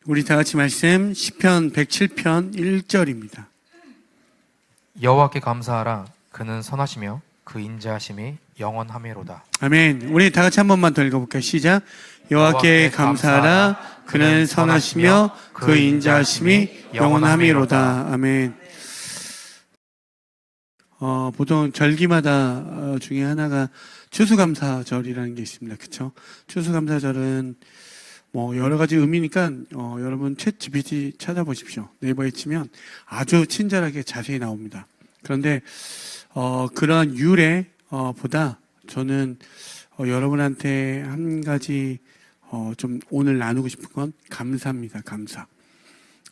우리 다 같이 말씀 시편 107편 1절입니다. 여호와께 감사하라. 그는 선하시며 그 인자하심이 영원하매로다. 아멘. 우리 다 같이 한 번만 더 읽어볼까요? 시작. 여호와께 감사하라. 그는 선하시며 그 인자하심이 영원하미로다. 아멘. 보통 절기마다 중에 하나가 추수감사절이라는 게 있습니다. 그렇죠? 추수감사절은 여러 가지 의미니까 여러분 챗 GPT 찾아보십시오. 네이버에 치면 아주 친절하게 자세히 나옵니다. 그런데 그러한 유래 보다 저는 여러분한테 한 가지 좀 오늘 나누고 싶은 건 감사입니다. 감사.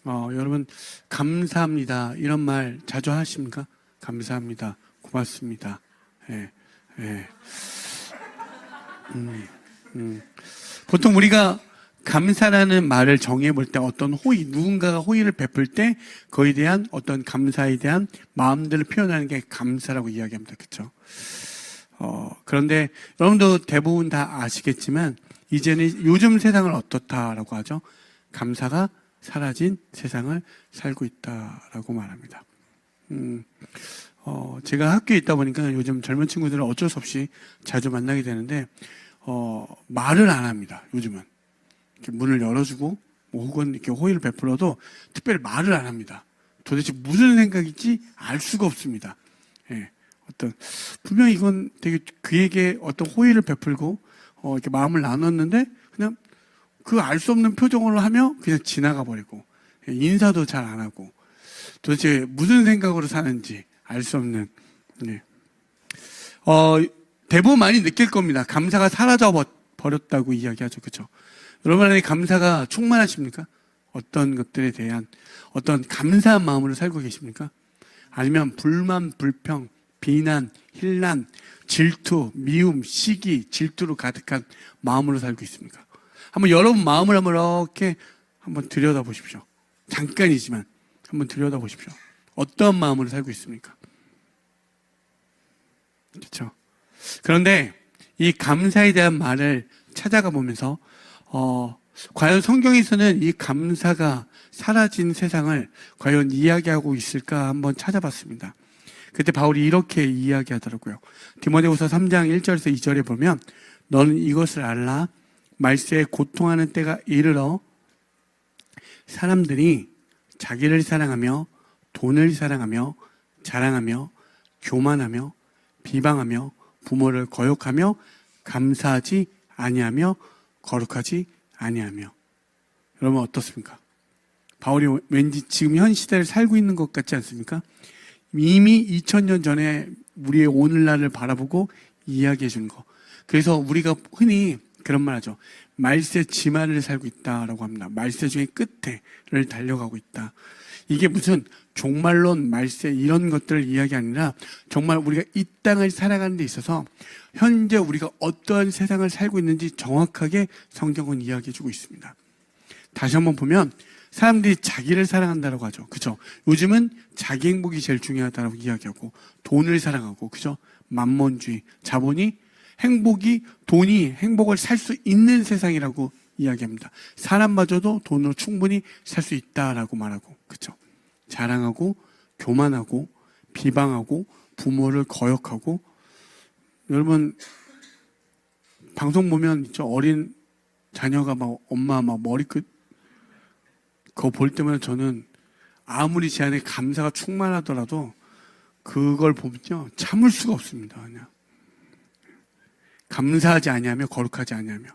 여러분 감사합니다 이런 말 자주 하십니까? 감사합니다. 고맙습니다. 예, 예. 보통 우리가 감사라는 말을 정해볼 때 어떤 호의, 누군가가 호의를 베풀 때 그에 대한 어떤 감사에 대한 마음들을 표현하는 게 감사라고 이야기합니다. 그렇죠? 그런데 여러분도 대부분 다 아시겠지만 이제는 요즘 세상을 어떻다라고 하죠? 감사가 사라진 세상을 살고 있다라고 말합니다. 제가 학교에 있다 보니까 요즘 젊은 친구들은 어쩔 수 없이 자주 만나게 되는데 말을 안 합니다. 요즘은. 이렇게 문을 열어주고 혹은 이렇게 호의를 베풀어도 특별히 말을 안 합니다. 도대체 무슨 생각인지 알 수가 없습니다. 예, 분명히 이건 되게 그에게 어떤 호의를 베풀고 이렇게 마음을 나눴는데 그냥 그 알 수 없는 표정으로 하며 그냥 지나가 버리고 인사도 잘 안 하고 도대체 무슨 생각으로 사는지 알 수 없는. 네. 대부분 많이 느낄 겁니다. 감사가 사라져 버렸다고 이야기하죠. 그렇죠? 여러분 안에 감사가 충만하십니까? 어떤 것들에 대한 어떤 감사한 마음으로 살고 계십니까? 아니면 불만, 불평, 비난, hir난, 질투, 미움, 시기, 질투로 가득한 마음으로 살고 있습니까? 한번 여러분 마음을 이렇게 한번 들여다보십시오. 잠깐이지만 한번 들여다보십시오. 어떤 마음으로 살고 있습니까? 그렇죠? 그런데 이 감사에 대한 말을 찾아가 보면서 과연 성경에서는 이 감사가 사라진 세상을 과연 이야기하고 있을까 한번 찾아봤습니다. 그때 바울이 이렇게 이야기하더라고요. 디모데후서 3장 1절에서 2절에 보면 너는 이것을 알라. 말세에 고통하는 때가 이르러 사람들이 자기를 사랑하며 돈을 사랑하며 자랑하며 교만하며 비방하며 부모를 거역하며 감사하지 아니하며 거룩하지 아니하며. 여러분 어떻습니까? 바울이 왠지 지금 현 시대를 살고 있는 것 같지 않습니까? 이미 2000년 전에 우리의 오늘날을 바라보고 이야기해 주는 거. 그래서 우리가 흔히 그런 말 하죠. 말세 지만을 살고 있다라고 합니다. 말세 중에 끝에를 달려가고 있다. 이게 무슨 종말론, 말세 이런 것들을 이야기 아니라 정말 우리가 이 땅을 살아가는 데 있어서 현재 우리가 어떠한 세상을 살고 있는지 정확하게 성경은 이야기해주고 있습니다. 다시 한번 보면 사람들이 자기를 사랑한다고 하죠. 그죠? 요즘은 자기 행복이 제일 중요하다고 이야기하고 돈을 사랑하고 그죠? 만몬주의, 자본이 돈이 행복을 살 수 있는 세상이라고 이야기합니다. 사람마저도 돈으로 충분히 살 수 있다라고 말하고 그죠? 자랑하고 교만하고 비방하고 부모를 거역하고. 여러분 방송 보면 있죠? 어린 자녀가 막 엄마 막 머리끝 그거 볼 때마다 저는 아무리 제 안에 감사가 충만하더라도 그걸 보면요 참을 수가 없습니다. 그냥 감사하지 아니하며 거룩하지 아니하며.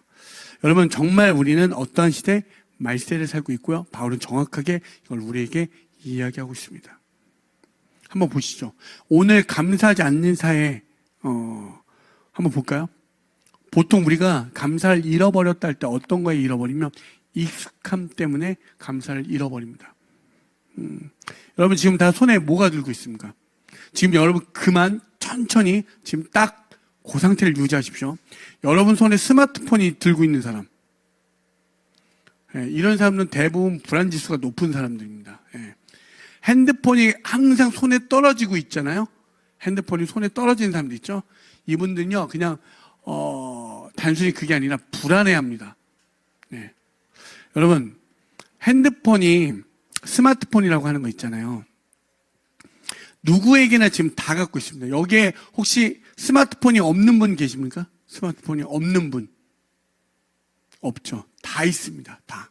여러분 정말 우리는 어떠한 시대 말세를 살고 있고요. 바울은 정확하게 이걸 우리에게 이야기하고 있습니다. 한번 보시죠. 오늘 감사하지 않는 사회 한번 볼까요? 보통 우리가 감사를 잃어버렸다 할 때 어떤 거에 잃어버리면 익숙함 때문에 감사를 잃어버립니다. 여러분 지금 다 손에 뭐가 들고 있습니까? 지금 여러분 그만 천천히 지금 딱 그 상태를 유지하십시오. 여러분 손에 스마트폰이 들고 있는 사람, 이런 사람들은 대부분 불안지수가 높은 사람들입니다. 핸드폰이 항상 손에 떨어지고 있잖아요. 핸드폰이 손에 떨어지는 사람들 있죠. 이분들은요 그냥 단순히 그게 아니라 불안해합니다. 여러분 핸드폰이 스마트폰이라고 하는 거 있잖아요. 누구에게나 지금 다 갖고 있습니다. 여기에 혹시 스마트폰이 없는 분 계십니까? 스마트폰이 없는 분. 없죠. 다 있습니다. 다.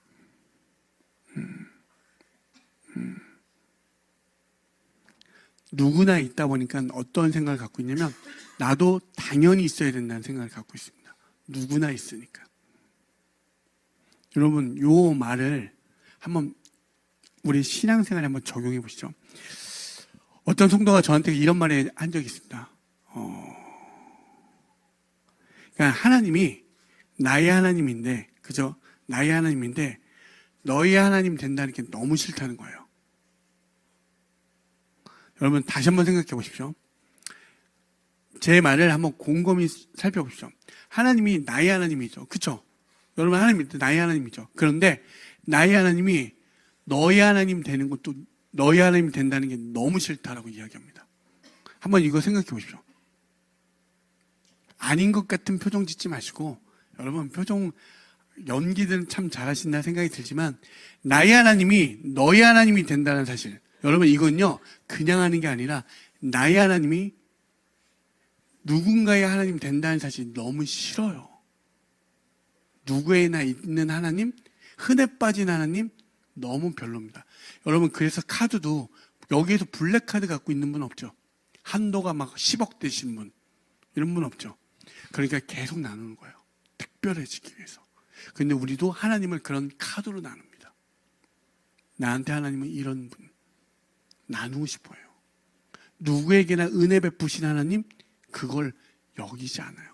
누구나 있다 보니까 어떤 생각을 갖고 있냐면 나도 당연히 있어야 된다는 생각을 갖고 있습니다. 누구나 있으니까. 여러분 요 말을 한번 우리 신앙생활에 한번 적용해 보시죠. 어떤 성도가 저한테 이런 말을 한 적이 있습니다. 그러니까 하나님이 나의 하나님인데, 그죠? 나의 하나님인데 너의 하나님 된다는 게 너무 싫다는 거예요. 여러분 다시 한번 생각해 보십시오. 제 말을 한번 곰곰이 살펴보십시오. 하나님이 나의 하나님이죠. 그렇죠? 여러분 하나님이 나의 하나님이죠. 그런데 나의 하나님이 너의 하나님 되는 것도 너의 하나님 된다는 게 너무 싫다라고 이야기합니다. 한번 이거 생각해 보십시오. 아닌 것 같은 표정 짓지 마시고, 여러분 표정 연기들은 참 잘하신다 생각이 들지만 나의 하나님이 너의 하나님이 된다는 사실, 여러분 이건요 그냥 하는 게 아니라 나의 하나님이 누군가의 하나님 된다는 사실이 너무 싫어요. 누구에나 있는 하나님, 흔해 빠진 하나님 너무 별로입니다. 여러분 그래서 카드도 여기에서 블랙카드 갖고 있는 분 없죠? 한도가 막 10억 되신 분, 이런 분 없죠? 그러니까 계속 나누는 거예요. 특별해지기 위해서. 근데 우리도 하나님을 그런 카드로 나눕니다. 나한테 하나님은 이런 분 나누고 싶어요. 누구에게나 은혜 베푸신 하나님, 그걸 여기지 않아요.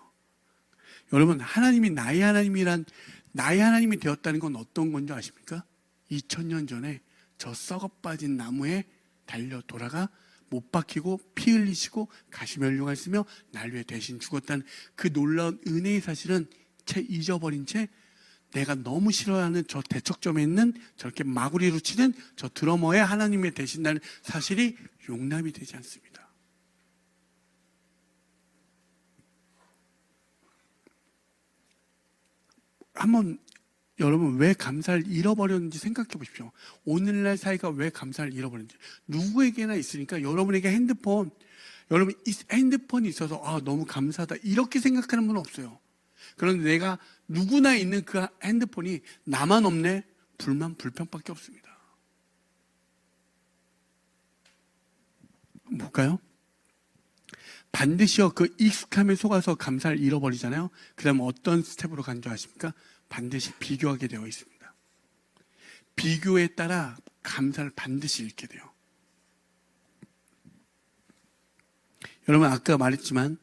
여러분 하나님이 나의 하나님이란, 나의 하나님이 되었다는 건 어떤 건지 아십니까? 2000년 전에 저 썩어 빠진 나무에 달려 돌아가 못 박히고 피 흘리시고 가시면류관 쓰며 날 위해 대신 죽었다는 그 놀라운 은혜의 사실은 채 잊어버린 채 내가 너무 싫어하는 저 대척점에 있는 저렇게 마구리로 치는 저 드러머의 하나님이 되신다는 사실이 용납이 되지 않습니다. 한번 여러분 왜 감사를 잃어버렸는지 생각해 보십시오. 오늘날 사회가 왜 감사를 잃어버렸는지. 누구에게나 있으니까 여러분에게 핸드폰, 여러분 핸드폰이 있어서 너무 감사하다 이렇게 생각하는 분은 없어요. 그런데 내가 누구나 있는 그 핸드폰이 나만 없네, 불평밖에 없습니다. 볼까요? 반드시요 그 익숙함에 속아서 감사를 잃어버리잖아요. 그 다음 어떤 스텝으로 간 줄 아십니까? 반드시 비교하게 되어 있습니다. 비교에 따라 감사를 반드시 잃게 돼요. 여러분 아까 말했지만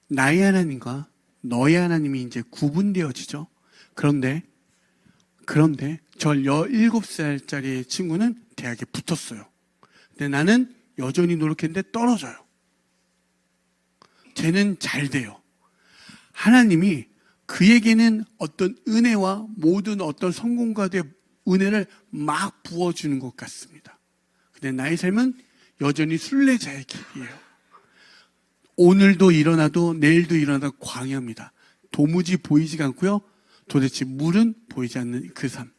나의 하나님과 너의 하나님이 이제 구분되어지죠. 그런데 저 17살짜리 친구는 대학에 붙었어요. 근데 나는 여전히 노력했는데 떨어져요. 쟤는 잘 돼요. 하나님이 그에게는 어떤 은혜와 모든 어떤 성공과의 은혜를 막 부어주는 것 같습니다. 근데 나의 삶은 여전히 순례자의 길이에요. 오늘도 일어나도 내일도 일어나도 광야입니다. 도무지 보이지가 않고요. 도대체 물은 보이지 않는 그 삶.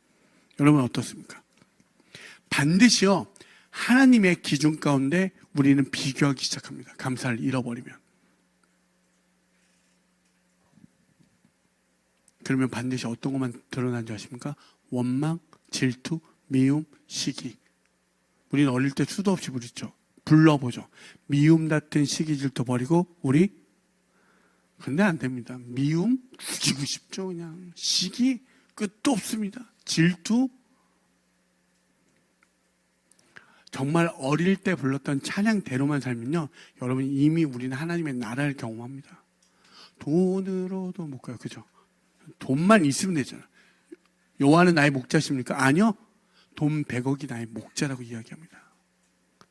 여러분 어떻습니까? 반드시요 하나님의 기준 가운데 우리는 비교하기 시작합니다. 감사를 잃어버리면. 그러면 반드시 어떤 것만 드러난 줄 아십니까? 원망, 질투, 미움, 시기. 우리는 어릴 때 수도 없이 불러보죠. 미움 같은 시기 질투 버리고 우리, 근데 안 됩니다. 미움 죽이고 싶죠. 그냥 시기 끝도 없습니다. 질투, 정말 어릴 때 불렀던 찬양대로만 살면요 여러분 이미 우리는 하나님의 나라를 경험합니다. 돈으로도 못 가요. 그죠? 돈만 있으면 되잖아. 여호와는 나의 목자십니까? 아니요. 돈 100억이 나의 목자라고 이야기합니다.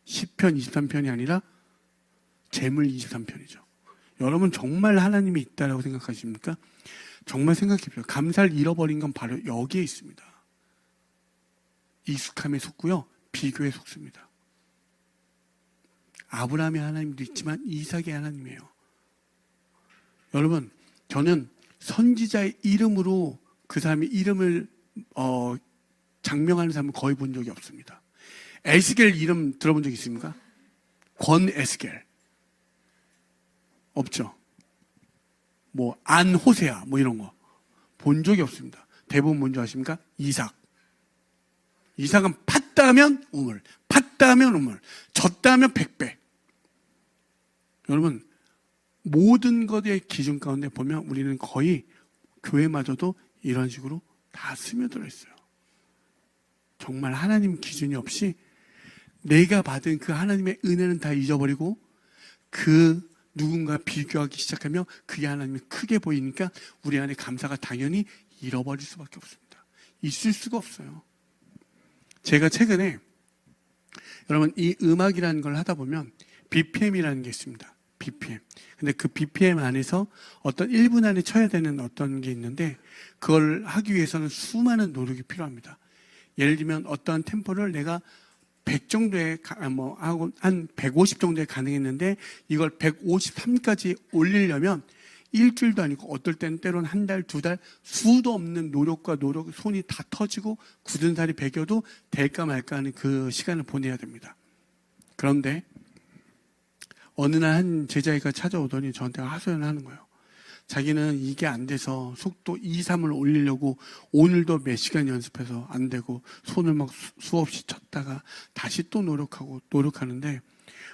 10편 23편이 아니라 재물 23편이죠. 여러분 정말 하나님이 있다라고 생각하십니까? 정말 생각해보세요. 감사를 잃어버린 건 바로 여기에 있습니다. 익숙함에 속고요 비교에 속습니다. 아브라함의 하나님도 있지만 이삭의 하나님이에요. 여러분 저는 선지자의 이름으로 그 사람의 이름을 장명하는 사람은 거의 본 적이 없습니다. 에스겔 이름 들어본 적 있습니까? 권 에스겔. 없죠. 뭐 안 호세아 뭐 이런 거 본 적이 없습니다. 대부분 뭔지 아십니까? 이삭. 이삭은 팠다 하면 우물, 팠다 하면 우물, 졌다 하면 100배. 여러분, 모든 것의 기준 가운데 보면 우리는 거의 교회마저도 이런 식으로 다 스며들어 있어요. 정말 하나님 기준이 없이 내가 받은 그 하나님의 은혜는 다 잊어버리고 그 누군가 비교하기 시작하며 그게 하나님이 크게 보이니까 우리 안에 감사가 당연히 잃어버릴 수밖에 없습니다. 있을 수가 없어요. 제가 최근에 여러분 이 음악이라는 걸 하다 보면 BPM이라는 게 있습니다. BPM. 근데 그 BPM 안에서 어떤 1분 안에 쳐야 되는 어떤 게 있는데 그걸 하기 위해서는 수많은 노력이 필요합니다. 예를 들면 어떠한 템포를 내가 100 정도에 하고 한 150 정도에 가능했는데 이걸 153까지 올리려면 일주일도 아니고 어떨 때는 때로는 한 달, 두 달 수도 없는 노력과 노력, 손이 다 터지고 굳은 살이 배겨도 될까 말까 하는 그 시간을 보내야 됩니다. 그런데 어느 날 한 제자애가 찾아오더니 저한테 하소연을 하는 거예요. 자기는 이게 안 돼서 속도 2, 3을 올리려고 오늘도 몇 시간 연습해서 안 되고 손을 막 수없이 쳤다가 다시 또 노력하는데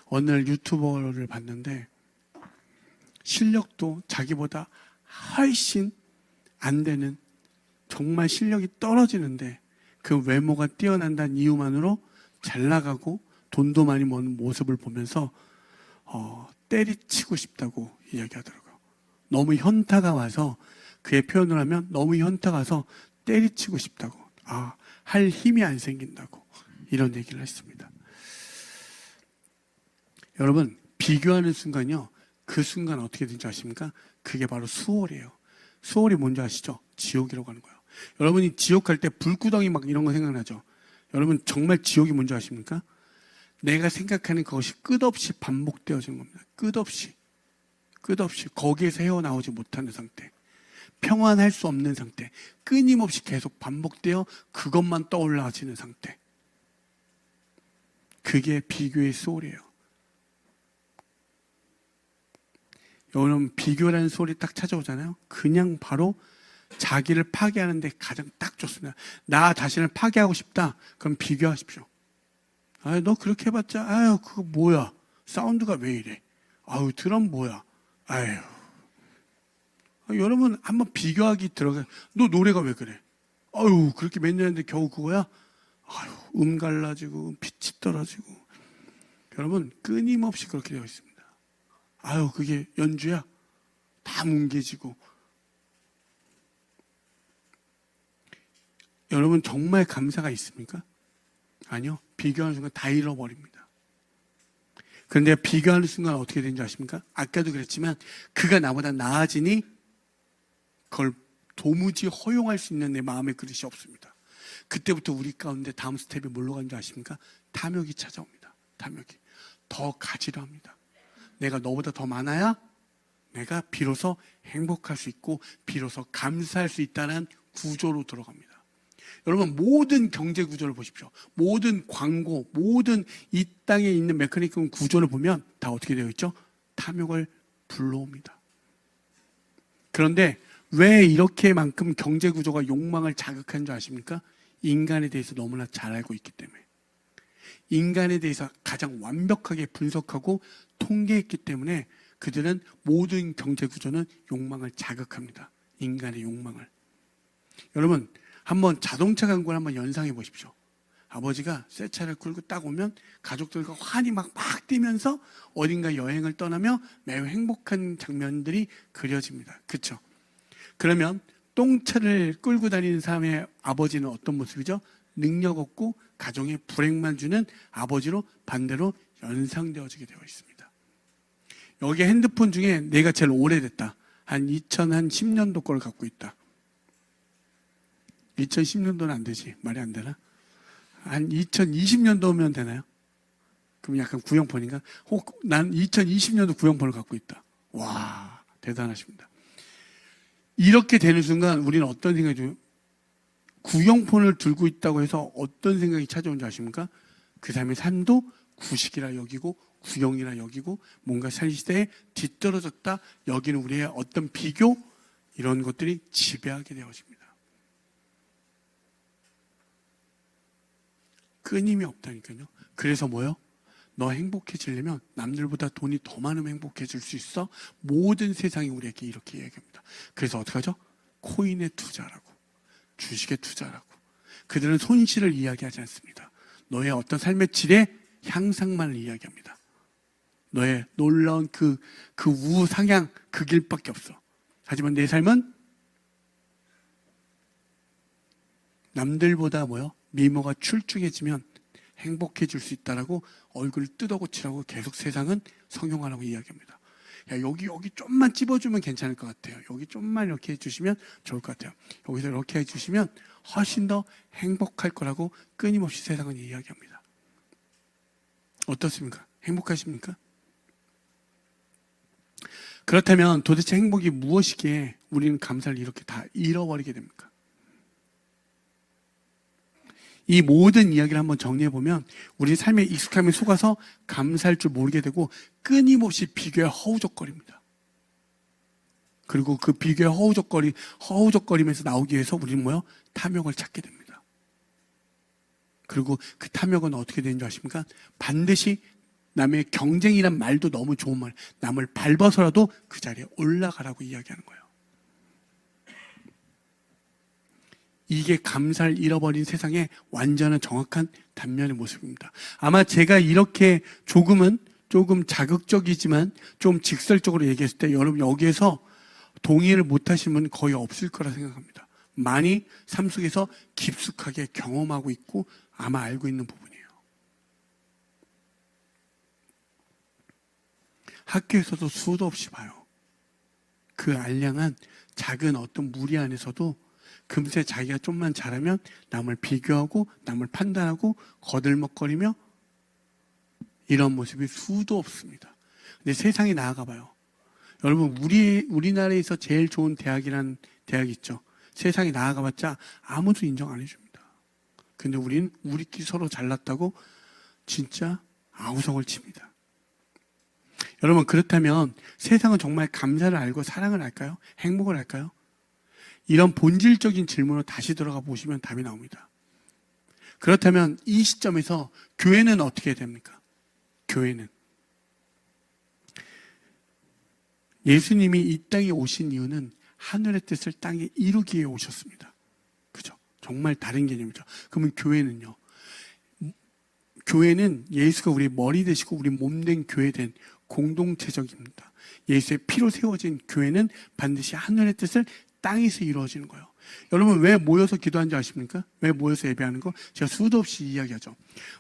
어느 날 유튜버를 봤는데 실력도 자기보다 훨씬 안 되는 정말 실력이 떨어지는데 그 외모가 뛰어난다는 이유만으로 잘 나가고 돈도 많이 버는 모습을 보면서 때리치고 싶다고 이야기하더라고요. 너무 현타가 와서 그의 표현을 하면 너무 현타가 와서 때리치고 싶다고 할 힘이 안 생긴다고 이런 얘기를 했습니다. 여러분 비교하는 순간요 그 순간 어떻게 된지 아십니까? 그게 바로 수월이에요. 수월이 뭔지 아시죠? 지옥이라고 하는 거예요. 여러분이 지옥 갈 때 불구덩이 막 이런 거 생각나죠? 여러분 정말 지옥이 뭔지 아십니까? 내가 생각하는 그것이 끝없이 반복되어지는 겁니다. 끝없이 거기에서 헤어나오지 못하는 상태, 평안할 수 없는 상태, 끊임없이 계속 반복되어 그것만 떠올라지는 상태. 그게 비교의 소리예요. 여러분 비교라는 소리 딱 찾아오잖아요. 그냥 바로 자기를 파괴하는데 가장 딱 좋습니다. 나 자신을 파괴하고 싶다. 그럼 비교하십시오. 너 그렇게 해봤자 그거 뭐야? 사운드가 왜 이래? 드럼 뭐야? 여러분 한번 비교하기 들어가. 너 노래가 왜 그래? 그렇게 몇 년 했는데 겨우 그거야? 갈라지고 pit이 떨어지고. 여러분 끊임없이 그렇게 되어 있습니다. 그게 연주야? 다 뭉개지고. 여러분 정말 감사가 있습니까? 아니요. 비교하는 순간 다 잃어버립니다. 그런데 비교하는 순간 어떻게 되는지 아십니까? 아까도 그랬지만 그가 나보다 나아지니 그걸 도무지 허용할 수 있는 내 마음의 그릇이 없습니다. 그때부터 우리 가운데 다음 스텝이 뭘로 가는 줄 아십니까? 탐욕이 찾아옵니다. 탐욕이. 더 가지려 합니다. 내가 너보다 더 많아야 내가 비로소 행복할 수 있고 비로소 감사할 수 있다는 구조로 들어갑니다. 여러분 모든 경제 구조를 보십시오. 모든 광고, 모든 이 땅에 있는 메커니즘 구조를 보면 다 어떻게 되어 있죠? 탐욕을 불러옵니다. 그런데 왜 이렇게만큼 경제 구조가 욕망을 자극하는 줄 아십니까? 인간에 대해서 너무나 잘 알고 있기 때문에. 인간에 대해서 가장 완벽하게 분석하고 통계했기 때문에 그들은 모든 경제 구조는 욕망을 자극합니다. 인간의 욕망을. 여러분 한번 자동차 광고를 한번 연상해 보십시오. 아버지가 새 차를 끌고 딱 오면 가족들과 환히 막 뛰면서 어딘가 여행을 떠나며 매우 행복한 장면들이 그려집니다. 그렇죠? 그러면 똥차를 끌고 다니는 사람의 아버지는 어떤 모습이죠? 능력 없고 가정에 불행만 주는 아버지로 반대로 연상되어지게 되어 있습니다. 여기 핸드폰 중에 내가 제일 오래됐다. 한 2010년도 걸 갖고 있다. 2010년도는 안 되지. 말이 안 되나? 한 2020년도면 되나요? 그럼 약간 구형폰인가? 난 2020년도 구형폰을 갖고 있다. 와, 대단하십니다. 이렇게 되는 순간 우리는 어떤 생각이 들어요? 구형폰을 들고 있다고 해서 어떤 생각이 찾아온지 아십니까? 그 사람의 삶도 구식이라 여기고 구형이라 여기고 뭔가 사실시대에 뒤떨어졌다 여기는 우리의 어떤 비교 이런 것들이 지배하게 되어집니다. 끊임이 없다니까요. 그래서 뭐요? 너 행복해지려면 남들보다 돈이 더 많으면 행복해질 수 있어? 모든 세상이 우리에게 이렇게 이야기합니다. 그래서 어떡하죠? 코인에 투자라고, 주식에 투자라고. 그들은 손실을 이야기하지 않습니다. 너의 어떤 삶의 질의 향상만을 이야기합니다. 너의 놀라운 그 우상향 그 길밖에 없어. 하지만 내 삶은 남들보다 뭐요? 미모가 출중해지면 행복해질 수 있다라고 얼굴을 뜯어고치라고 계속 세상은 성형하라고 이야기합니다. 야, 여기 좀만 찝어주면 괜찮을 것 같아요. 여기 좀만 이렇게 해주시면 좋을 것 같아요. 여기서 이렇게 해주시면 훨씬 더 행복할 거라고 끊임없이 세상은 이야기합니다. 어떻습니까? 행복하십니까? 그렇다면 도대체 행복이 무엇이기에 우리는 감사를 이렇게 다 잃어버리게 됩니까? 이 모든 이야기를 한번 정리해보면 우리 삶의 익숙함에 속아서 감사할 줄 모르게 되고 끊임없이 비교에 허우적거립니다. 그리고 그 비교에 허우적거리면서 나오기 위해서 우리는 뭐요? 탐욕을 찾게 됩니다. 그리고 그 탐욕은 어떻게 되는 줄 아십니까? 반드시 남의 경쟁이란 말도 너무 좋은 말, 남을 밟아서라도 그 자리에 올라가라고 이야기하는 거예요. 이게 감사를 잃어버린 세상의 완전한 정확한 단면의 모습입니다. 아마 제가 이렇게 조금 자극적이지만 좀 직설적으로 얘기했을 때 여러분 여기에서 동의를 못하시는 분은 거의 없을 거라 생각합니다. 많이 삶 속에서 깊숙하게 경험하고 있고 아마 알고 있는 부분이에요. 학교에서도 수도 없이 봐요. 그 알량한 작은 어떤 무리 안에서도 금세 자기가 좀만 잘하면 남을 비교하고 남을 판단하고 거들먹거리며 이런 모습이 수도 없습니다. 근데 세상에 나아가 봐요. 여러분 우리나라에서 제일 좋은 대학이라는 대학이 있죠. 세상에 나아가 봤자 아무도 인정 안 해줍니다. 근데 우리는 우리끼리 서로 잘났다고 진짜 아우성을 칩니다. 여러분 그렇다면 세상은 정말 감사를 알고 사랑을 할까요? 행복을 할까요? 이런 본질적인 질문으로 다시 들어가 보시면 답이 나옵니다. 그렇다면 이 시점에서 교회는 어떻게 됩니까? 교회는 예수님이 이 땅에 오신 이유는 하늘의 뜻을 땅에 이루기 위해 오셨습니다. 그죠? 정말 다른 개념이죠. 그러면 교회는요? 교회는 예수가 우리 머리 되시고 우리 몸 된 교회 된 공동체적입니다. 예수의 피로 세워진 교회는 반드시 하늘의 뜻을 땅에서 이루어지는 거예요. 여러분 왜 모여서 기도하는지 아십니까? 왜 모여서 예배하는 거? 제가 수도 없이 이야기하죠.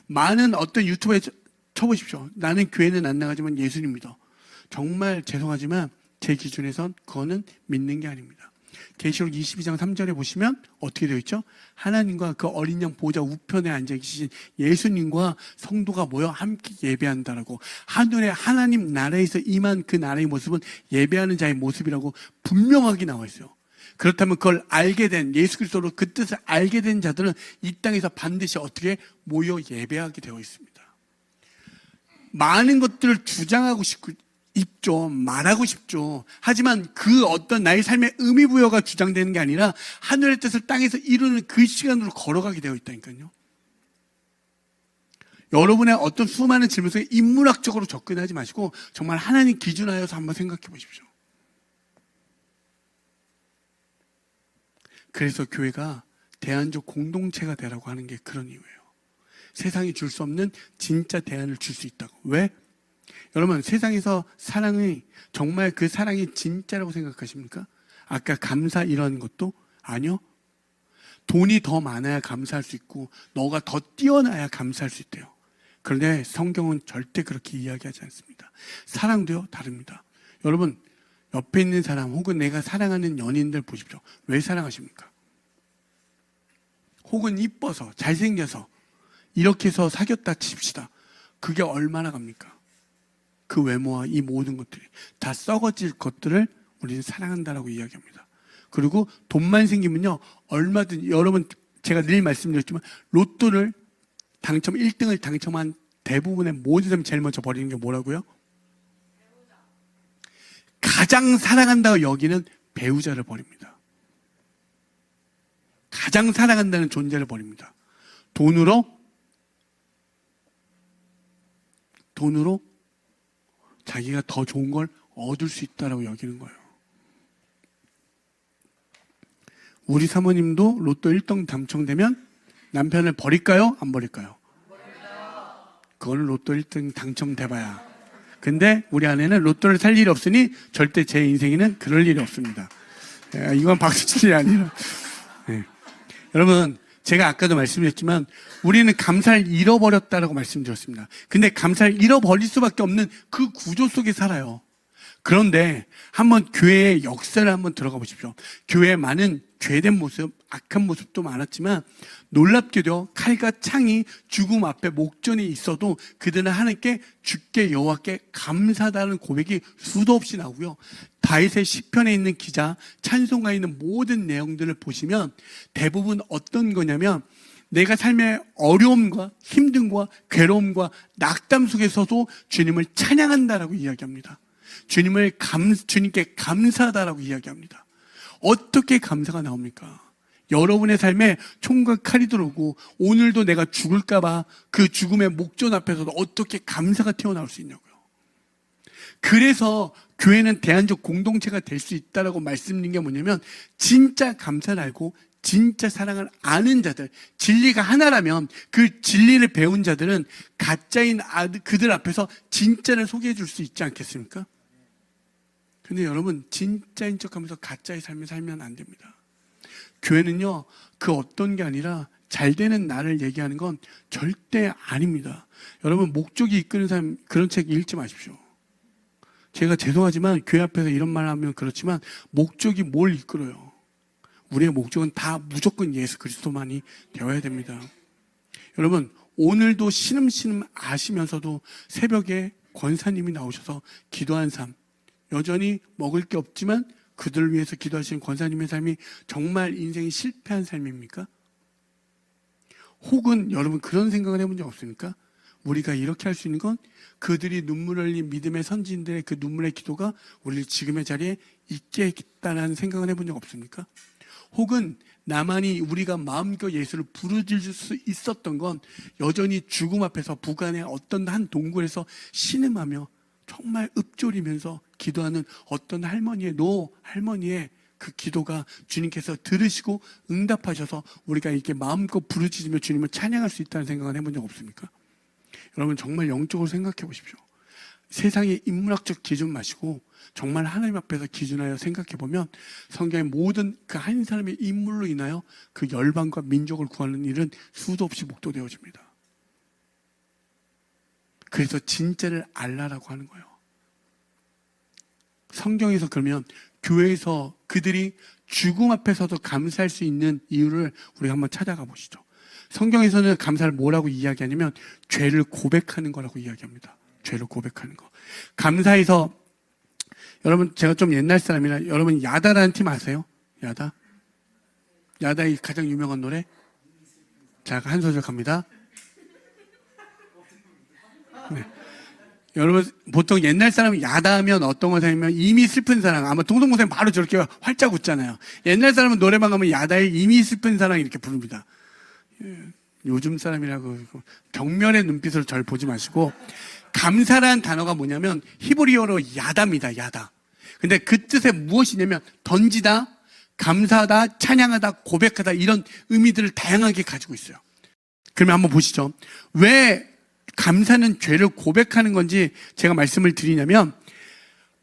많은 어떤 유튜브에 쳐보십시오. 나는 교회는 안 나가지만 예수님 믿어. 정말 죄송하지만 제 기준에선 그거는 믿는 게 아닙니다. 계시록 22장 3절에 보시면 어떻게 되어 있죠? 하나님과 그 어린 양 보좌 우편에 앉아 계신 예수님과 성도가 모여 함께 예배한다라고. 하늘의 하나님 나라에서 임한 그 나라의 모습은 예배하는 자의 모습이라고 분명하게 나와 있어요. 그렇다면 그걸 알게 된 예수 그리스도로 그 뜻을 알게 된 자들은 이 땅에서 반드시 어떻게 모여 예배하게 되어 있습니다. 많은 것들을 주장하고 싶죠. 말하고 싶죠. 하지만 그 어떤 나의 삶의 의미부여가 주장되는 게 아니라 하늘의 뜻을 땅에서 이루는 그 시간으로 걸어가게 되어 있다니까요. 여러분의 어떤 수많은 질문 속에 인문학적으로 접근하지 마시고 정말 하나님 기준하여서 한번 생각해 보십시오. 그래서 교회가 대안적 공동체가 되라고 하는 게 그런 이유예요. 세상이 줄 수 없는 진짜 대안을 줄 수 있다고. 왜? 여러분 세상에서 사랑이 정말 그 사랑이 진짜라고 생각하십니까? 아까 감사 이런 것도 아니요. 돈이 더 많아야 감사할 수 있고 너가 더 뛰어나야 감사할 수 있대요. 그런데 성경은 절대 그렇게 이야기하지 않습니다. 사랑도요 다릅니다. 여러분 옆에 있는 사람 혹은 내가 사랑하는 연인들 보십시오. 왜 사랑하십니까? 혹은 이뻐서 잘생겨서 이렇게 해서 사귀었다 칩시다. 그게 얼마나 갑니까? 그 외모와 이 모든 것들이 다 썩어질 것들을 우리는 사랑한다라고 이야기합니다. 그리고 돈만 생기면요 얼마든 여러분 제가 늘 말씀드렸지만 로또를 당첨 1등을 당첨한 대부분의 모든 사람이 제일 먼저 버리는 게 뭐라고요? 가장 사랑한다고 여기는 배우자를 버립니다. 가장 사랑한다는 존재를 버립니다. 돈으로 자기가 더 좋은 걸 얻을 수 있다라고 여기는 거예요. 우리 사모님도 로또 1등 당첨되면 남편을 버릴까요? 안 버릴까요? 그거는 로또 1등 당첨돼봐야. 근데 우리 아내는 로또를 살 일이 없으니 절대 제 인생에는 그럴 일이 없습니다. 이건 박수칠이 아니라. 네. 여러분, 제가 아까도 말씀드렸지만 우리는 감사를 잃어버렸다라고 말씀드렸습니다. 근데 감사를 잃어버릴 수밖에 없는 그 구조 속에 살아요. 그런데 한번 교회의 역사를 한번 들어가 보십시오. 교회에 많은 죄된 모습, 악한 모습도 많았지만 놀랍게도 칼과 창이 죽음 앞에 목전에 있어도 그들은 하나님께 주께 여호와께 감사하다는 고백이 수도 없이 나오고요. 다윗의 시편에 있는 기자, 찬송가에 있는 모든 내용들을 보시면 대부분 어떤 거냐면 내가 삶의 어려움과 힘듦과 괴로움과 낙담 속에서도 주님을 찬양한다라고 이야기합니다. 주님께 감사하다라고 이야기합니다. 어떻게 감사가 나옵니까? 여러분의 삶에 총과 칼이 들어오고 오늘도 내가 죽을까봐 그 죽음의 목전 앞에서도 어떻게 감사가 튀어나올 수 있냐고요. 그래서 교회는 대안적 공동체가 될 수 있다라고 말씀드린 게 뭐냐면 진짜 감사를 알고 진짜 사랑을 아는 자들, 진리가 하나라면 그 진리를 배운 자들은 가짜인 그들 앞에서 진짜를 소개해 줄 수 있지 않겠습니까? 근데 여러분, 진짜인 척하면서 가짜의 삶을 살면 안 됩니다. 교회는요, 그 어떤 게 아니라 잘 되는 나를 얘기하는 건 절대 아닙니다. 여러분, 목적이 이끄는 사람, 그런 책 읽지 마십시오. 제가 죄송하지만 교회 앞에서 이런 말 하면 그렇지만 목적이 뭘 이끌어요? 우리의 목적은 다 무조건 예수 그리스도만이 되어야 됩니다. 여러분, 오늘도 신음신음 아시면서도 새벽에 권사님이 나오셔서 기도한 삶, 여전히 먹을 게 없지만 그들을 위해서 기도하시는 권사님의 삶이 정말 인생이 실패한 삶입니까? 혹은 여러분 그런 생각을 해본 적 없습니까? 우리가 이렇게 할 수 있는 건 그들이 눈물을 흘린 믿음의 선진들의 그 눈물의 기도가 우리를 지금의 자리에 있게 했다는 생각을 해본 적 없습니까? 혹은 나만이 우리가 마음껏 예수를 부르짖을 수 있었던 건 여전히 죽음 앞에서 북한의 어떤 한 동굴에서 신음하며 정말 읊조리면서 기도하는 어떤 할머니의 그 기도가 주님께서 들으시고 응답하셔서 우리가 이렇게 마음껏 부르짖으며 주님을 찬양할 수 있다는 생각을 해본 적 없습니까? 여러분 정말 영적으로 생각해 보십시오. 세상의 인문학적 기준 마시고 정말 하나님 앞에서 기준하여 생각해 보면 성경의 모든 그 한 사람의 인물로 인하여 그 열방과 민족을 구하는 일은 수도 없이 목도되어집니다. 그래서 진짜를 알라라고 하는 거예요. 성경에서 그러면 교회에서 그들이 죽음 앞에서도 감사할 수 있는 이유를 우리가 한번 찾아가 보시죠. 성경에서는 감사를 뭐라고 이야기하냐면 죄를 고백하는 거라고 이야기합니다. 죄를 고백하는 거. 감사해서 여러분 제가 좀 옛날 사람이라 여러분 야다라는 팀 아세요? 야다? 야다의 가장 유명한 노래? 자, 한 소절 갑니다. 네. 여러분 보통 옛날 사람이 야다하면 어떤 거 생각하면 이미 슬픈 사랑, 아마 동동동생 바로 저렇게 활짝 웃잖아요. 옛날 사람은 노래방 가면 야다의 이미 슬픈 사랑 이렇게 부릅니다. 요즘 사람이라고 경멸의 눈빛으로 절 보지 마시고 감사라는 단어가 뭐냐면 히브리어로 야다입니다. 야다. 근데 그 뜻에 무엇이냐면 던지다, 감사하다, 찬양하다, 고백하다 이런 의미들을 다양하게 가지고 있어요. 그러면 한번 보시죠. 왜 감사는 죄를 고백하는 건지 제가 말씀을 드리냐면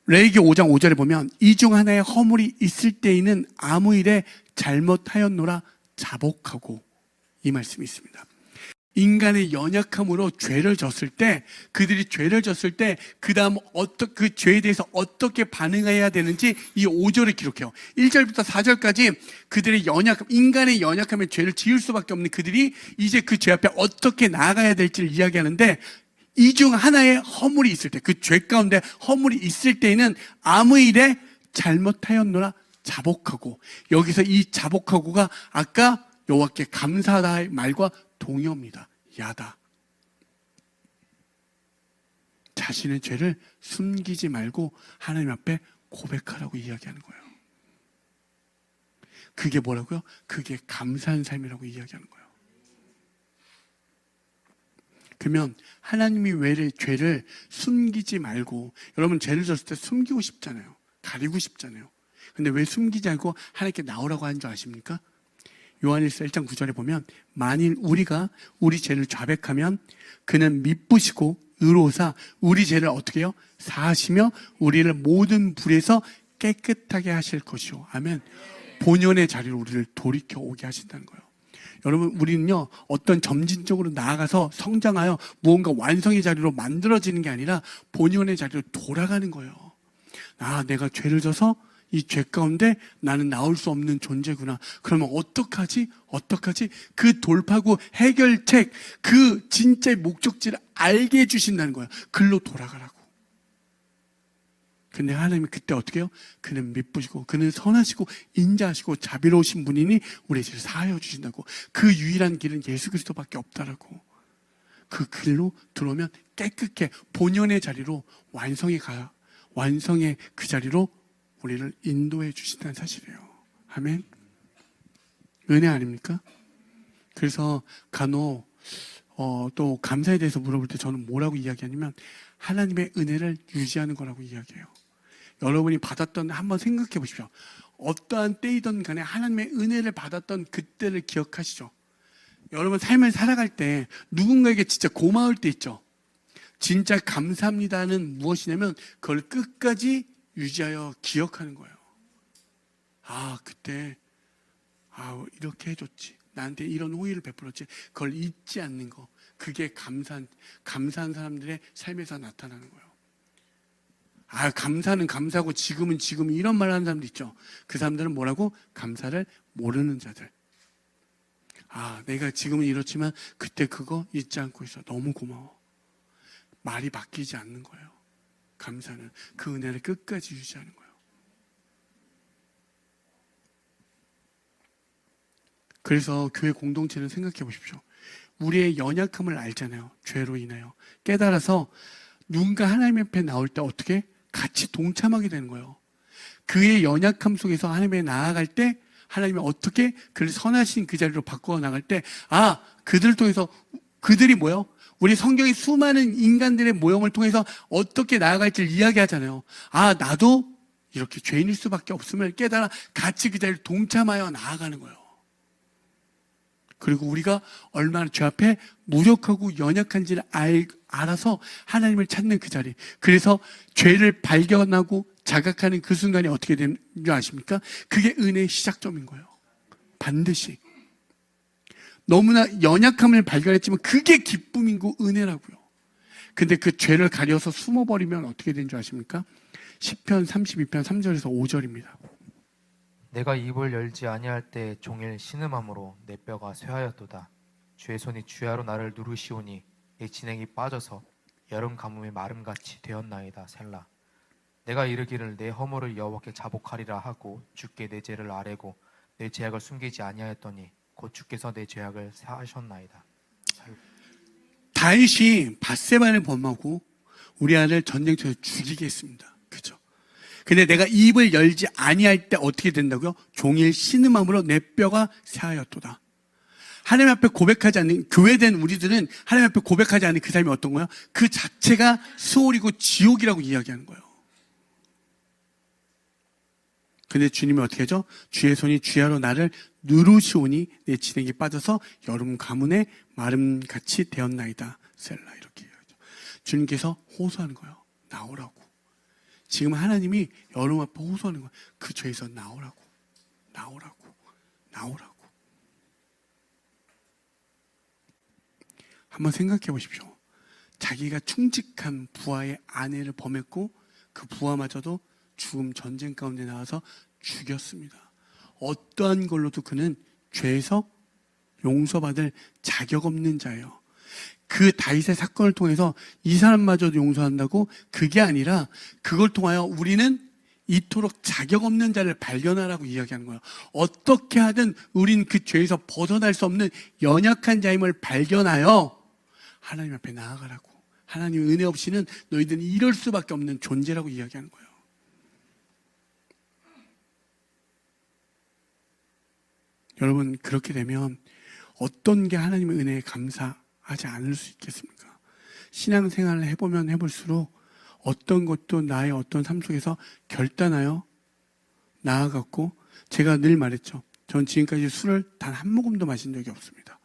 레위기 5장 5절에 보면 이 중 하나의 허물이 있을 때에는 아무 일에 잘못하였노라 자복하고 이 말씀이 있습니다. 인간의 연약함으로 죄를 졌을 때 그들이 죄를 졌을 때 그 다음 그 죄에 대해서 어떻게 반응해야 되는지 이 5절을 기록해요. 1절부터 4절까지 그들의 연약함, 인간의 연약함에 죄를 지을 수밖에 없는 그들이 이제 그 죄 앞에 어떻게 나아가야 될지를 이야기하는데 이 중 하나의 허물이 있을 때, 그 죄 가운데 허물이 있을 때에는 아무 일에 잘못하였노라 자복하고, 여기서 이 자복하고가 아까 여호와께 감사하다의 말과 동의어입니다. 야다. 자신의 죄를 숨기지 말고 하나님 앞에 고백하라고 이야기하는 거예요. 그게 뭐라고요? 그게 감사한 삶이라고 이야기하는 거예요. 그러면 하나님이 왜 죄를 숨기지 말고, 여러분 죄를 졌을 때 숨기고 싶잖아요. 가리고 싶잖아요. 근데 왜 숨기지 않고 하나님께 나오라고 하는 줄 아십니까? 요한일서 1장 9절에 보면 만일 우리가 우리 죄를 자백하면 그는 미쁘시고 의로우사 우리 죄를 어떻게 해요? 사하시며 우리를 모든 불에서 깨끗하게 하실 것이요. 아멘. 본연의 자리로 우리를 돌이켜 오게 하신다는 거예요. 여러분, 우리는요, 어떤 점진적으로 나아가서 성장하여 무언가 완성의 자리로 만들어지는 게 아니라 본연의 자리로 돌아가는 거예요. 아, 내가 죄를 져서 이 죄 가운데 나는 나올 수 없는 존재구나. 그러면 어떡하지? 그 돌파구 해결책, 그 진짜의 목적지를 알게 해주신다는 거예요. 글로 돌아가라고. 근데 하나님이 그때 어떻게 해요? 그는 미쁘시고 그는 선하시고 인자하시고 자비로우신 분이니 우리의 죄를 사하여 주신다고. 그 유일한 길은 예수 그리스도밖에 없다라고. 그 길로 들어오면 깨끗해 본연의 자리로 완성의 그 자리로 우리를 인도해 주신다는 사실이에요. 아멘. 은혜 아닙니까? 그래서 간혹 또 감사에 대해서 물어볼 때 저는 뭐라고 이야기하냐면 하나님의 은혜를 유지하는 거라고 이야기해요. 여러분이 받았던, 한번 생각해 보십시오. 어떠한 때이든 간에 하나님의 은혜를 받았던 그때를 기억하시죠? 여러분 삶을 살아갈 때 누군가에게 진짜 고마울 때 있죠? 진짜 감사합니다는 무엇이냐면 그걸 끝까지 유지하여 기억하는 거예요. 아, 그때 이렇게 해줬지. 나한테 이런 호의를 베풀었지. 그걸 잊지 않는 거. 그게 감사한 사람들의 삶에서 나타나는 거예요. 감사는 감사고 지금은 지금 이런 말 하는 사람들 있죠. 그 사람들은 뭐라고? 감사를 모르는 자들. 내가 지금은 이렇지만 그때 그거 잊지 않고 있어. 너무 고마워. 말이 바뀌지 않는 거예요. 감사는 그 은혜를 끝까지 유지하는 거예요. 그래서 교회 공동체는 생각해 보십시오. 우리의 연약함을 알잖아요. 죄로 인하여 깨달아서 누군가 하나님 앞에 나올 때 어떻게 같이 동참하게 되는 거예요. 그의 연약함 속에서 하나님에 나아갈 때 하나님이 어떻게 그를 선하신 그 자리로 바꿔 나갈 때 그들을 통해서 그들이 뭐예요? 우리 성경의 수많은 인간들의 모형을 통해서 어떻게 나아갈지를 이야기하잖아요. 나도 이렇게 죄인일 수밖에 없음을 깨달아 같이 그 자리를 동참하여 나아가는 거예요. 그리고 우리가 얼마나 죄 앞에 무력하고 연약한지를 알아서 하나님을 찾는 그 자리. 그래서 죄를 발견하고 자각하는 그 순간이 어떻게 되는 줄 아십니까? 그게 은혜의 시작점인 거예요. 반드시. 너무나 연약함을 발견했지만 그게 기쁨이고 은혜라고요. 근데 그 죄를 가려서 숨어버리면 어떻게 되는 줄 아십니까? 시편 32편 3절에서 5절입니다. 내가 입을 열지 아니할 때 종일 신음함으로 내 뼈가 쇠하였도다. 주의 손이 주야로 나를 누르시오니 내 진액이 빠져서 여름 가뭄의 마름같이 되었나이다. 셀라. 내가 이르기를 내 허물을 여호와께 자복하리라 하고 주께 내 죄를 아뢰고 내 죄악을 숨기지 아니하였더니 곧 주께서 내 죄악을 사하셨나이다. 다윗이 밧세바를 범하고 우리 아들 전쟁터에서 죽이게 했습니다. 그죠? 근데 내가 입을 열지 아니할 때 어떻게 된다고요? 종일 신음함으로 내 뼈가 쇠하였도다. 하나님 앞에 고백하지 않는, 교회된 우리들은 하나님 앞에 고백하지 않는 그 삶이 어떤 거예요? 그 자체가 수월이고 지옥이라고 이야기하는 거예요. 근데 주님이 어떻게 하죠? 주의 손이 주야로 나를 누르시오니 내 진액이 빠져서 여름 가문의 마름같이 되었나이다. 셀라. 이렇게 얘기하죠. 주님께서 호소하는 거예요. 나오라고. 지금 하나님이 여름 앞에 호소하는 거예요. 그 죄에서 나오라고. 한번 생각해 보십시오. 자기가 충직한 부하의 아내를 범했고 그 부하마저도 죽음 전쟁 가운데 나와서 죽였습니다. 어떠한 걸로도 그는 죄에서 용서받을 자격 없는 자예요. 그 다윗의 사건을 통해서 이 사람마저도 용서한다고? 그게 아니라 그걸 통하여 우리는 이토록 자격 없는 자를 발견하라고 이야기하는 거예요. 어떻게 하든 우린 그 죄에서 벗어날 수 없는 연약한 자임을 발견하여 하나님 앞에 나아가라고. 하나님 은혜 없이는 너희들은 이럴 수밖에 없는 존재라고 이야기하는 거예요. 여러분, 그렇게 되면 어떤 게 하나님의 은혜에 감사하지 않을 수 있겠습니까? 신앙생활을 해보면 해볼수록 어떤 것도 나의 어떤 삶 속에서 결단하여 나아갔고, 제가 늘 말했죠. 전 지금까지 술을 단 한 모금도 마신 적이 없습니다.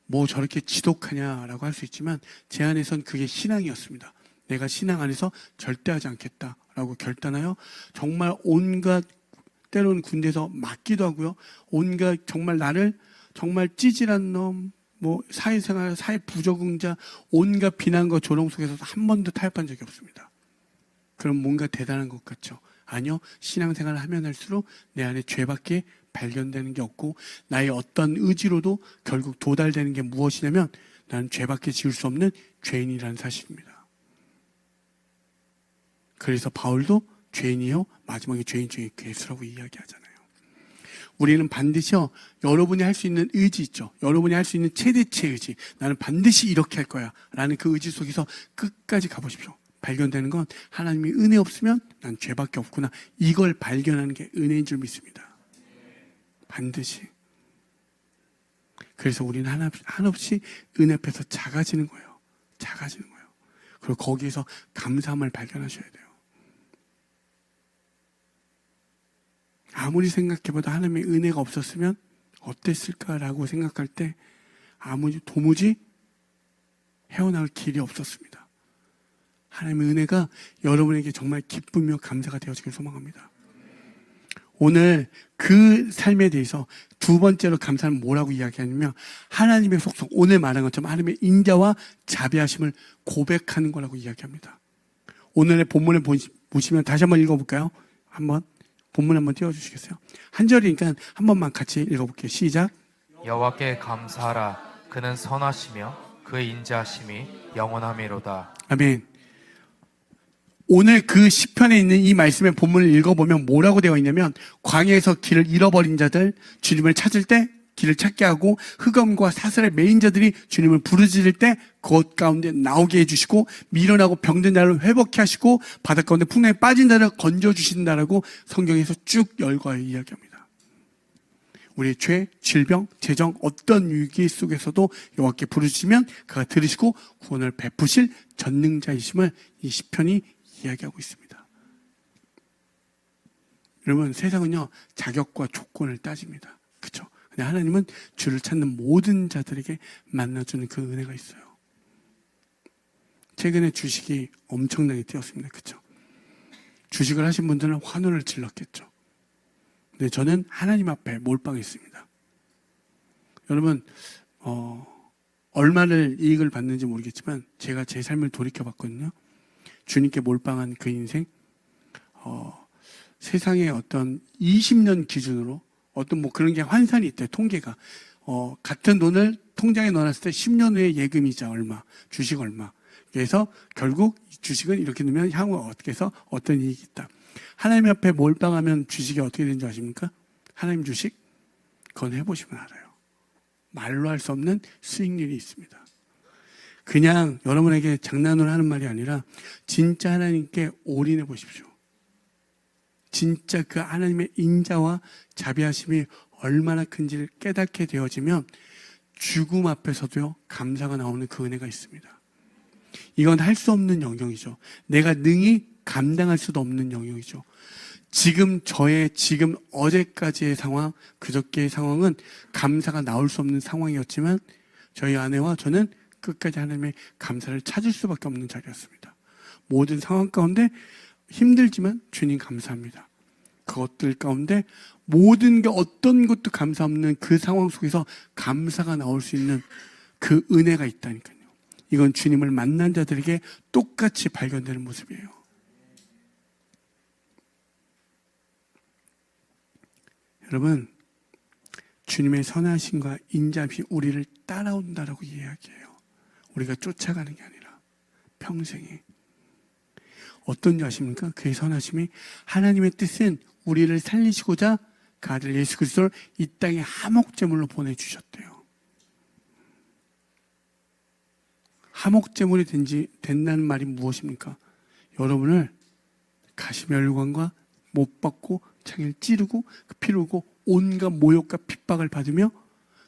뭐 저렇게 지독하냐라고 할 수 있지만 제 안에선 그게 신앙이었습니다. 내가 신앙 안에서 절대 하지 않겠다라고 결단하여 정말 온갖, 때로는 군대에서 맞기도 하고요. 온갖 정말 나를 정말 찌질한 놈, 뭐 사회생활, 사회 부적응자, 온갖 비난과 조롱 속에서 한 번도 타협한 적이 없습니다. 그럼 뭔가 대단한 것 같죠? 아니요. 신앙생활을 하면 할수록 내 안에 죄밖에 발견되는 게 없고 나의 어떤 의지로도 결국 도달되는 게 무엇이냐면 나는 죄밖에 지을 수 없는 죄인이라는 사실입니다. 그래서 바울도 죄인이요 마지막에 죄인 중에 괴수라고 이야기하잖아요. 우리는 반드시요, 여러분이 할 수 있는 의지 있죠. 여러분이 할 수 있는 최대치의 의지, 나는 반드시 이렇게 할 거야 라는 그 의지 속에서 끝까지 가보십시오. 발견되는 건 하나님이 은혜 없으면 난 죄밖에 없구나, 이걸 발견하는 게 은혜인 줄 믿습니다. 반드시. 그래서 우리는 한없이 은혜 앞에서 작아지는 거예요. 작아지는 거예요. 그리고 거기에서 감사함을 발견하셔야 돼요. 아무리 생각해봐도 하나님의 은혜가 없었으면 어땠을까라고 생각할 때 도무지 헤어나올 길이 없었습니다. 하나님의 은혜가 여러분에게 정말 기쁨이며 감사가 되어지길 소망합니다. 오늘 그 삶에 대해서 두 번째로 감사는 뭐라고 이야기하냐면 하나님의 속성, 오늘 말한 것처럼 하나님의 인자와 자비하심을 고백하는 거라고 이야기합니다. 오늘의 본문을 보시면 다시 한번 읽어볼까요? 본문 한번 띄워주시겠어요? 한 절이니까 한 번만 같이 읽어볼게요. 시작. 여호와께 감사하라. 그는 선하시며 그의 인자하심이 영원하미로다. 아멘. 오늘 그 시편에 있는 이 말씀의 본문을 읽어보면 뭐라고 되어 있냐면 광야에서 길을 잃어버린 자들, 주님을 찾을 때 길을 찾게 하고 흑암과 사슬에 매인 자들이 주님을 부르짖을 때 그곳 가운데 나오게 해주시고 미련하고 병든 자를 회복케 하시고 바닷 가운데 풍랑에 빠진 자를 건져주신다라고 성경에서 쭉 열거하여 이야기합니다. 우리의 죄, 질병, 재정 어떤 위기 속에서도 여호와께 부르짖으면 그가 들으시고 구원을 베푸실 전능자이심을 이 시편이 이야기하고 있습니다. 여러분, 세상은요 자격과 조건을 따집니다. 그렇죠? 근데 하나님은 주를 찾는 모든 자들에게 만나주는 그 은혜가 있어요. 최근에 주식이 엄청나게 뛰었습니다. 그렇죠? 주식을 하신 분들은 환호를 질렀겠죠. 근데 저는 하나님 앞에 몰빵했습니다. 여러분, 얼마를 이익을 받는지 모르겠지만 제가 제 삶을 돌이켜봤거든요. 주님께 몰빵한 그 인생, 세상의 어떤 20년 기준으로 어떤 뭐 그런 게 환산이 있대요. 통계가. 같은 돈을 통장에 넣어놨을 때 10년 후에 예금이자 얼마, 주식 얼마. 그래서 결국 주식은 이렇게 넣으면 향후 어떻게 해서 어떤 이익이 있다. 하나님 앞에 몰빵하면 주식이 어떻게 되는 줄 아십니까? 하나님 주식? 그건 해보시면 알아요. 말로 할 수 없는 수익률이 있습니다. 그냥 여러분에게 장난으로 하는 말이 아니라 진짜 하나님께 올인해 보십시오. 진짜 그 하나님의 인자와 자비하심이 얼마나 큰지를 깨닫게 되어지면 죽음 앞에서도요 감사가 나오는 그 은혜가 있습니다. 이건 할 수 없는 영역이죠. 내가 능히 감당할 수도 없는 영역이죠. 지금 어제까지의 상황, 그저께의 상황은 감사가 나올 수 없는 상황이었지만 저희 아내와 저는 끝까지 하나님의 감사를 찾을 수밖에 없는 자리였습니다. 모든 상황 가운데 힘들지만 주님 감사합니다. 그것들 가운데 모든 게 어떤 것도 감사 없는 그 상황 속에서 감사가 나올 수 있는 그 은혜가 있다니까요. 이건 주님을 만난 자들에게 똑같이 발견되는 모습이에요. 여러분, 주님의 선하심과 인자심이 우리를 따라온다라고 이야기해요. 우리가 쫓아가는 게 아니라 평생에. 어떤지 아십니까? 그의 선하심이 하나님의 뜻은 우리를 살리시고자 그 아들 예수 그리스도를 이 땅에 화목제물로 보내주셨대요. 화목제물이 된다는 말이 무엇입니까? 여러분을 가시멸관과 못 박고 자기를 찌르고 그 피를 흘고 온갖 모욕과 핍박을 받으며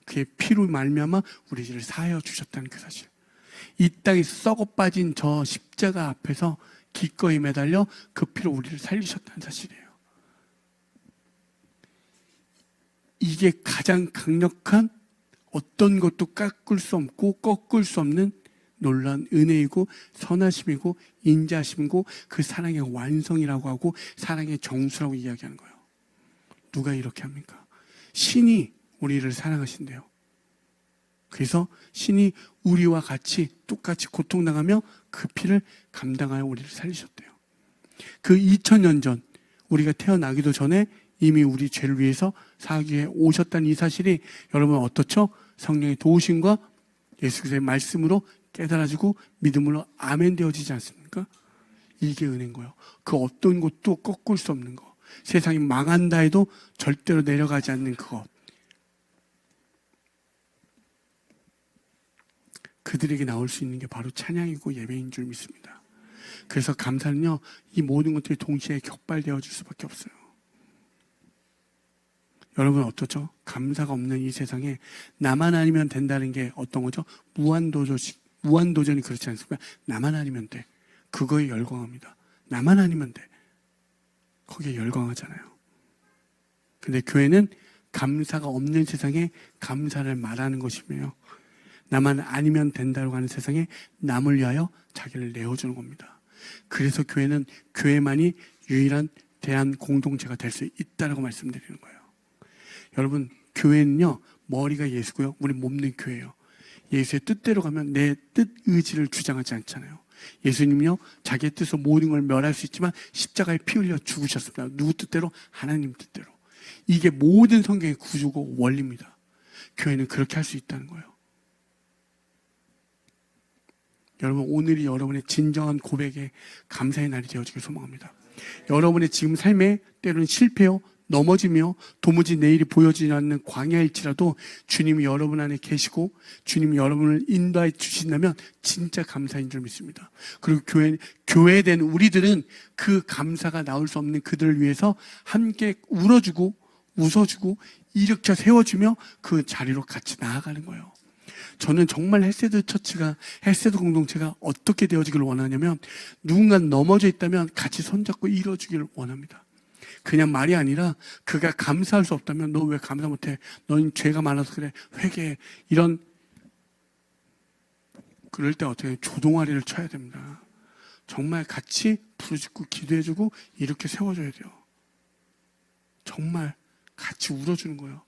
그의 피로 말미암아 우리 죄를 사하여 주셨다는 그 사실. 이 땅에 썩어 빠진 저 십자가 앞에서 기꺼이 매달려 그 피로 우리를 살리셨다는 사실이에요. 이게 가장 강력한 어떤 것도 깎을 수 없고 꺾을 수 없는 놀라운 은혜이고 선하심이고 인자하심이고 그 사랑의 완성이라고 하고 사랑의 정수라고 이야기하는 거예요. 누가 이렇게 합니까? 신이 우리를 사랑하신대요. 그래서 신이 우리와 같이 똑같이 고통당하며 그 피를 감당하여 우리를 살리셨대요. 그 2000년 전 우리가 태어나기도 전에 이미 우리 죄를 위해서 사하기 위해 오셨다는 이 사실이 여러분 어떻죠? 성령의 도우심과 예수 그리스도의 말씀으로 깨달아지고 믿음으로 아멘 되어지지 않습니까? 이게 은혜인 거예요. 그 어떤 것도 꺾을 수 없는 거. 세상이 망한다 해도 절대로 내려가지 않는 그것. 그들에게 나올 수 있는 게 바로 찬양이고 예배인 줄 믿습니다. 그래서 감사는요, 이 모든 것들이 동시에 격발되어질 수밖에 없어요. 여러분 어떻죠? 감사가 없는 이 세상에 나만 아니면 된다는 게 어떤 거죠? 무한도전이 그렇지 않습니까? 나만 아니면 돼. 그거에 열광합니다. 나만 아니면 돼. 거기에 열광하잖아요. 근데 교회는 감사가 없는 세상에 감사를 말하는 것이며 나만 아니면 된다고 하는 세상에 남을 위하여 자기를 내어주는 겁니다. 그래서 교회는 교회만이 유일한 대한 공동체가 될 수 있다고 말씀드리는 거예요. 여러분 교회는요 머리가 예수고요 우리 몸은 교회예요. 예수의 뜻대로 가면 내 뜻 의지를 주장하지 않잖아요. 예수님은요 자기의 뜻으로 모든 걸 멸할 수 있지만 십자가에 피 흘려 죽으셨습니다. 누구 뜻대로? 하나님 뜻대로. 이게 모든 성경의 구조고 원리입니다. 교회는 그렇게 할 수 있다는 거예요. 여러분 오늘이 여러분의 진정한 고백에 감사의 날이 되어지길 소망합니다. 여러분의 지금 삶에 때로는 실패요 넘어지며 도무지 내일이 보여지지 않는 광야일지라도 주님이 여러분 안에 계시고 주님이 여러분을 인도해 주신다면 진짜 감사인 줄 믿습니다. 그리고 교회된 우리들은 그 감사가 나올 수 없는 그들을 위해서 함께 울어주고 웃어주고 일으켜 세워주며 그 자리로 같이 나아가는 거예요. 저는 정말 헬세드 처치가 헬세드 공동체가 어떻게 되어지기를 원하냐면 누군가 넘어져 있다면 같이 손잡고 일어주기를 원합니다. 그냥 말이 아니라 그가 감사할 수 없다면 너 왜 감사 못해? 넌 죄가 많아서 그래. 회개해. 이런 그럴 때 어떻게 조동아리를 쳐야 됩니다. 정말 같이 부르짖고 기도해주고 이렇게 세워줘야 돼요. 정말 같이 울어주는 거예요.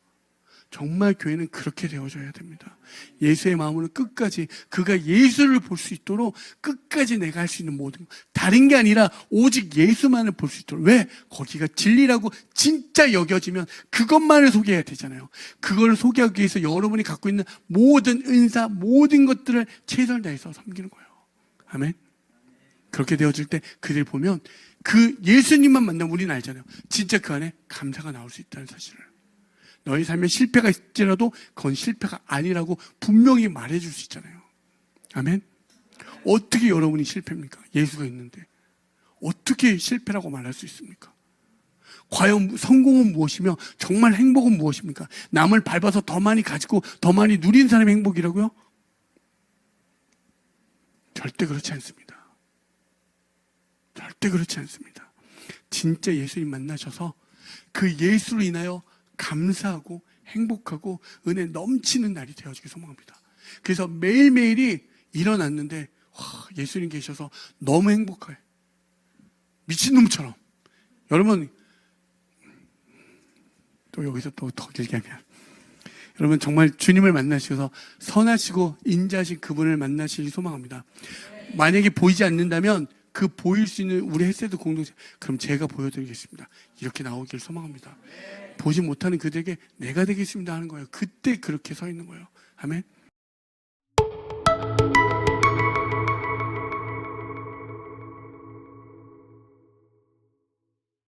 정말 교회는 그렇게 되어져야 됩니다. 예수의 마음으로 끝까지 그가 예수를 볼 수 있도록 끝까지 내가 할 수 있는 모든 다른 게 아니라 오직 예수만을 볼 수 있도록. 왜? 거기가 진리라고 진짜 여겨지면 그것만을 소개해야 되잖아요. 그걸 소개하기 위해서 여러분이 갖고 있는 모든 은사 모든 것들을 최선을 다해서 섬기는 거예요. 아멘. 그렇게 되어질 때 그들 보면 그 예수님만 만나면 우리는 알잖아요. 진짜 그 안에 감사가 나올 수 있다는 사실을. 너희 삶에 실패가 있을지라도 그건 실패가 아니라고 분명히 말해줄 수 있잖아요. 아멘. 어떻게 여러분이 실패입니까? 예수가 있는데 어떻게 실패라고 말할 수 있습니까? 과연 성공은 무엇이며 정말 행복은 무엇입니까? 남을 밟아서 더 많이 가지고 더 많이 누린 사람의 행복이라고요? 절대 그렇지 않습니다. 절대 그렇지 않습니다. 진짜 예수님 만나셔서 그 예수로 인하여 감사하고 행복하고 은혜 넘치는 날이 되어지길 소망합니다. 그래서 매일매일이 일어났는데 예수님 계셔서 너무 행복해. 미친놈처럼. 여러분 또 여기서 또 더 길게 하면 여러분 정말 주님을 만나셔서 선하시고 인자하신 그분을 만나시길 소망합니다. 만약에 보이지 않는다면 그 보일 수 있는 우리 헬세드 공동체 그럼 제가 보여드리겠습니다. 이렇게 나오길 소망합니다. 보지 못하는 그들에게 내가 되겠습니다 하는 거예요. 그때 그렇게 서 있는 거예요. 아멘.